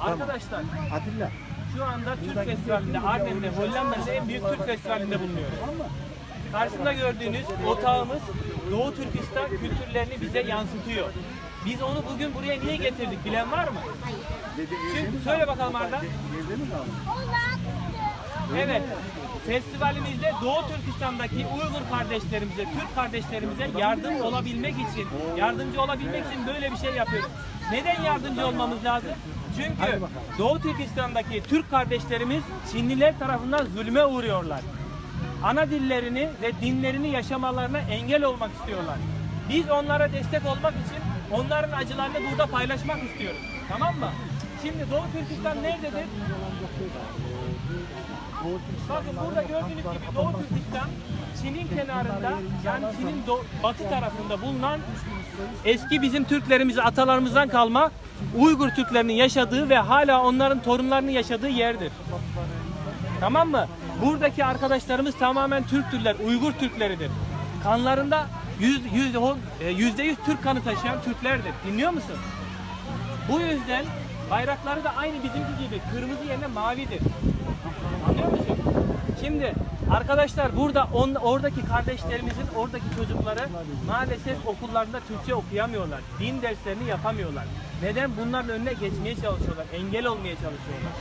Arkadaşlar Atilla. şu anda Türk Festivali'nde, Arnhem'de, Hollanda'nın en büyük Türk Festivali'nde bulunuyoruz. Karşısında gördüğünüz otağımız Doğu Türkistan kültürlerini bize yansıtıyor. Biz onu bugün buraya niye getirdik bilen var mı? Çünkü söyle bakalım Arda. Evet. Festivalimizde Doğu Türkistan'daki Uygur kardeşlerimize, Türk kardeşlerimize yardım olabilmek için, yardımcı olabilmek için böyle bir şey yapıyoruz. Neden yardımcı olmamız lazım? Çünkü Doğu Türkistan'daki Türk kardeşlerimiz Çinliler tarafından zulme uğruyorlar. Ana dillerini ve dinlerini yaşamalarına engel olmak istiyorlar. Biz onlara destek olmak için onların acılarını burada paylaşmak istiyoruz. Tamam mı? Şimdi Doğu Türkistan nerededir? Bakın burada gördüğünüz gibi Doğu Türkistan Çin'in kenarında, yani Çin'in batı tarafında bulunan eski bizim Türklerimiz, atalarımızdan kalma Uygur Türklerinin yaşadığı ve hala onların torunlarının yaşadığı yerdir. Tamam mı? Buradaki arkadaşlarımız tamamen Türktürler, Uygur Türkleridir. Kanlarında %100 Türk kanı taşıyan Türklerdir. Dinliyor musun? Bu yüzden bayrakları da aynı bizimki gibi kırmızı yerine mavidir. Anlıyor musun? Şimdi arkadaşlar burada oradaki kardeşlerimizin oradaki çocukları maalesef okullarında Türkçe okuyamıyorlar. Din derslerini yapamıyorlar. Neden? Bunların önüne geçmeye çalışıyorlar. Engel olmaya çalışıyorlar.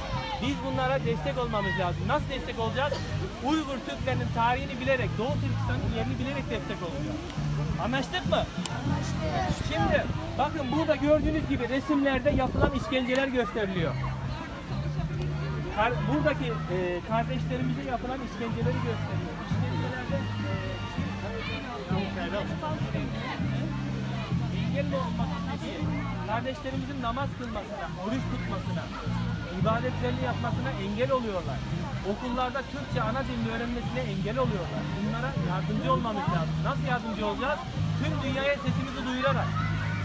Biz bunlara destek olmamız lazım. Nasıl destek olacağız? Uygur Türklerinin tarihini bilerek, Doğu Türkistan'ın yerini bilerek destek olacağız. Anlaştık mı? Şimdi bakın burada gördüğünüz gibi resimlerde yapılan işkenceler gösteriliyor. Buradaki kardeşlerimize yapılan işkenceleri gösteriyor. İşkencelerde engelli olmasına değil, kardeşlerimizin namaz kılmasına, oruç tutmasına, ibadetlerini yapmasına engel oluyorlar. Okullarda Türkçe ana dilini öğrenmesine engel oluyorlar. Bunlara yardımcı olmamız lazım. Nasıl yardımcı olacağız? Tüm dünyaya sesimizi duyurarak.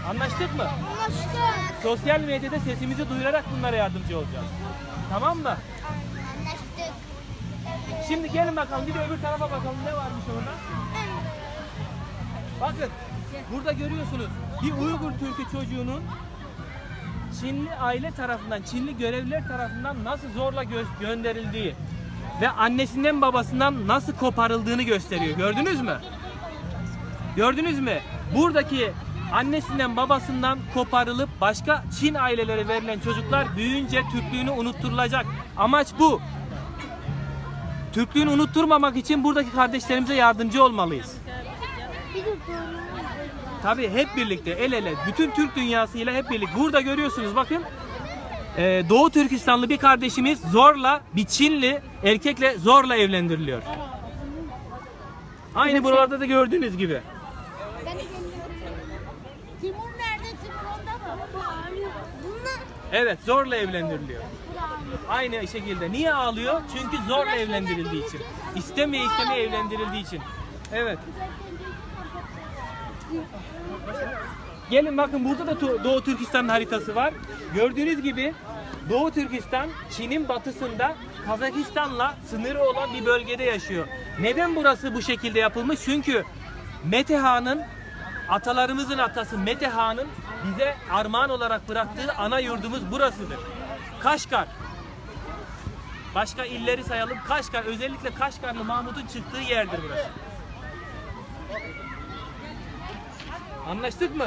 Anlaştık mı? Anlaştık. Sosyal medyada sesimizi duyurarak bunlara yardımcı olacağız. Tamam mı? Anlaştık. Şimdi gelin bakalım, bir de öbür tarafa bakalım ne varmış orada. Bakın burada görüyorsunuz bir Uygur Türk'ü çocuğunun Çinli aile tarafından, Çinli görevliler tarafından nasıl zorla gönderildiği ve annesinden babasından nasıl koparıldığını gösteriyor. Gördünüz mü? Gördünüz mü? Buradaki annesinden babasından koparılıp başka Çin ailelere verilen çocuklar büyüyünce Türklüğünü unutturulacak. Amaç bu. Türklüğünü unutturmamak için buradaki kardeşlerimize yardımcı olmalıyız. Tabii hep birlikte, el ele, bütün Türk dünyasıyla hep birlikte. Burada görüyorsunuz bakın. Doğu Türkistanlı bir kardeşimiz zorla, bir Çinli erkekle zorla evlendiriliyor. Aynı buralarda da gördüğünüz gibi. Timur nerede? Timur onda mı? Bunlar. Evet, zorla evlendiriliyor. Aynı şekilde. Niye ağlıyor? Çünkü zorla evlendirildiği için. İstemeye evlendirildiği için. Evet. Gelin bakın, burada da Doğu Türkistan'ın haritası var. Gördüğünüz gibi Doğu Türkistan Çin'in batısında Kazakistan'la sınırı olan bir bölgede yaşıyor. Neden burası bu şekilde yapılmış? Çünkü Mete Han'ın, atalarımızın atası Mete Han'ın bize armağan olarak bıraktığı ana yurdumuz burasıdır. Kaşgar. Başka illeri sayalım. Kaşgar, özellikle Kaşgarlı Mahmut'un çıktığı yerdir burası. Anlaştık mı?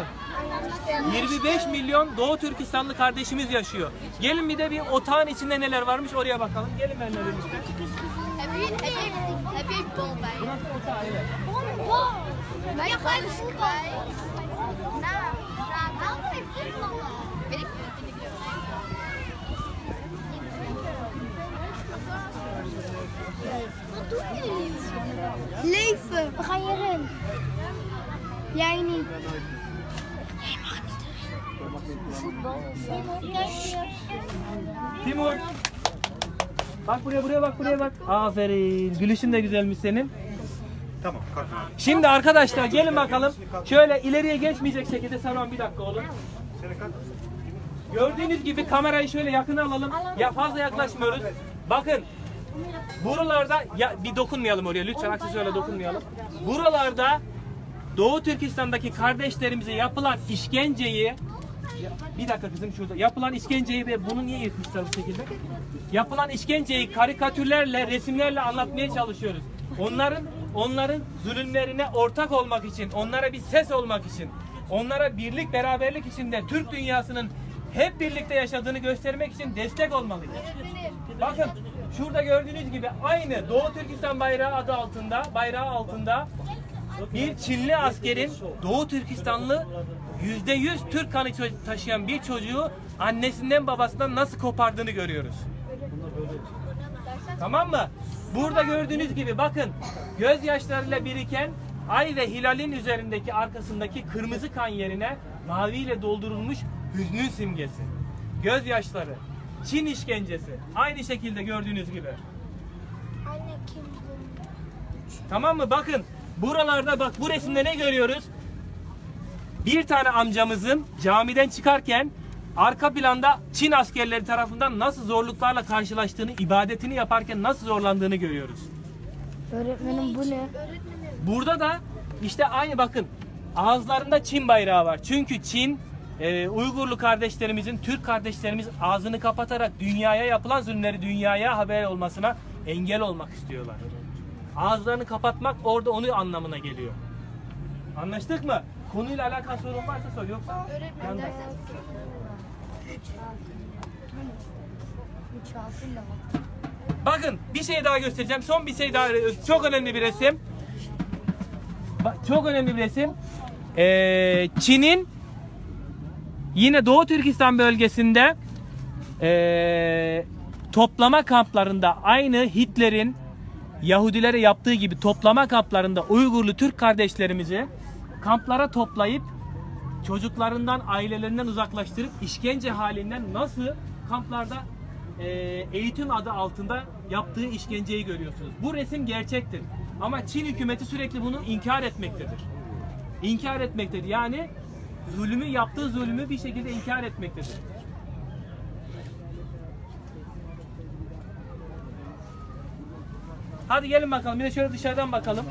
25 milyon Doğu Türkistanlı kardeşimiz yaşıyor. Gelin bir de bir otağın içinde neler varmış oraya bakalım. Gelin benimle birlikte. Burası otağı, evet. Leven. We gaan hierin. Jij niet. Voetbal. Timur. Bak buraya bak, buraya bak. Aferin. Gülüşün de güzelmiş senin. Tamam, kalkın abi. Şimdi arkadaşlar gelin bakalım. Şöyle ileriye geçmeyecek şekilde, Saruhan bir dakika oğlum. Gördüğünüz gibi kamerayı şöyle yakına alalım. Ya fazla yaklaşmıyoruz. Bakın. Buralarda bir dokunmayalım oraya lütfen, aksesuarla dokunmayalım. Buralarda Doğu Türkistan'daki kardeşlerimize yapılan işkenceyi Bir dakika kızım şurada. Yapılan işkenceyi ve bunu niye yırtmışlar bu şekilde? Yapılan işkenceyi karikatürlerle, resimlerle anlatmaya çalışıyoruz. Onların zulümlerine ortak olmak için, onlara bir ses olmak için, onlara birlik, beraberlik içinde Türk dünyasının hep birlikte yaşadığını göstermek için destek olmalıyız. Bakın şurada gördüğünüz gibi aynı Doğu Türkistan bayrağı adı altında, bir Çinli askerin Doğu Türkistanlı %100 Türk kanı taşıyan bir çocuğu annesinden babasından nasıl kopardığını görüyoruz. Tamam mı? Burada gördüğünüz gibi bakın gözyaşlarıyla biriken ay ve hilalin üzerindeki arkasındaki kırmızı kan yerine maviyle doldurulmuş hüznün simgesi. Gözyaşları, Çin işkencesi. Aynı şekilde gördüğünüz gibi. Anne kim bu? Tamam mı? Bakın buralarda bak bu resimde ne görüyoruz? Bir tane amcamızın camiden çıkarken arka planda Çin askerleri tarafından nasıl zorluklarla karşılaştığını, ibadetini yaparken nasıl zorlandığını görüyoruz. Öğretmenim bu ne? Burada da işte aynı bakın ağızlarında Çin bayrağı var. Çünkü Çin Uygurlu kardeşlerimizin, Türk kardeşlerimiz ağzını kapatarak dünyaya yapılan zulümleri dünyaya haber olmasına engel olmak istiyorlar. Ağızlarını kapatmak orada onu anlamına geliyor. Anlaştık mı? Konuyla alakalı sorun varsa sor, yoksa yanda. Bakın bir şey daha göstereceğim. Son bir şey daha. Çok önemli bir resim. Çok önemli bir resim. Çin'in yine Doğu Türkistan bölgesinde toplama kamplarında aynı Hitler'in Yahudilere yaptığı gibi toplama kamplarında Uygurlu Türk kardeşlerimizi kamplara toplayıp çocuklarından, ailelerinden uzaklaştırıp işkence halinden nasıl kamplarda eğitim adı altında yaptığı işkenceyi görüyorsunuz. Bu resim gerçektir. Ama Çin hükümeti sürekli bunu inkar etmektedir. İnkar etmektedir. Yani yaptığı zulmü bir şekilde inkar etmektedir. Hadi gelin bakalım. Bir de şöyle dışarıdan bakalım.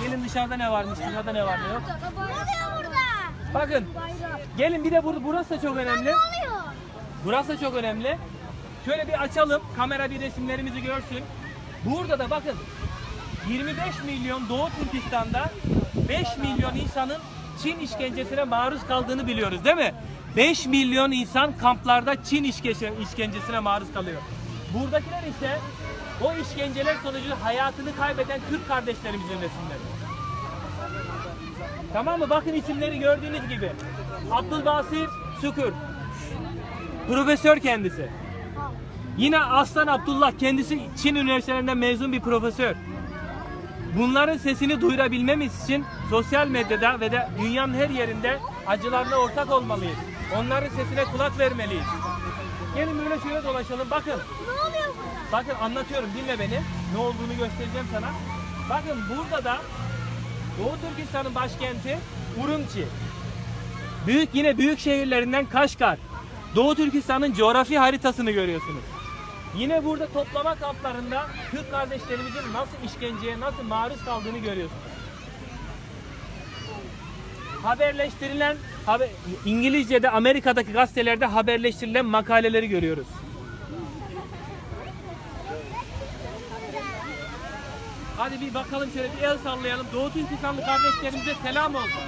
Gelin dışarıda ne varmış, dışarıda ne var ne yok. Ne oluyor burada? Bakın. Gelin bir de burası da çok önemli. Ne oluyor? Burası da çok önemli. Şöyle bir açalım. Kamera bir resimlerimizi görsün. Burada da bakın. 25 milyon Doğu Türkistan'da 5 milyon insanın Çin işkencesine maruz kaldığını biliyoruz değil mi? 5 milyon insan kamplarda Çin işkencesine maruz kalıyor. Buradakiler ise o işkenceler sonucu hayatını kaybeden Türk kardeşlerimizin resimleri. Tamam mı? Bakın isimleri gördüğünüz gibi. Abdülbasir Şükür. Profesör kendisi. Yine Aslan Abdullah kendisi Çin üniversitelerinden mezun bir profesör. Bunların sesini duyurabilmemiz için sosyal medyada ve de dünyanın her yerinde acılarına ortak olmalıyız. Onların sesine kulak vermeliyiz. Gelin böyle şöyle dolaşalım. Bakın. Ne oluyor burada? Bakın anlatıyorum. Dinle beni. Ne olduğunu göstereceğim sana. Bakın burada da Doğu Türkistan'ın başkenti Urumçi. Yine büyük şehirlerinden Kaşgar. Doğu Türkistan'ın coğrafi haritasını görüyorsunuz. Yine burada toplama kamplarında Türk kardeşlerimizin nasıl işkenceye, nasıl maruz kaldığını görüyorsunuz. Haberleştirilen, İngilizce'de Amerika'daki gazetelerde haberleştirilen makaleleri görüyoruz. Hadi bir bakalım şöyle bir el sallayalım. Doğu Türkistanlı kardeşlerimize selam olsun.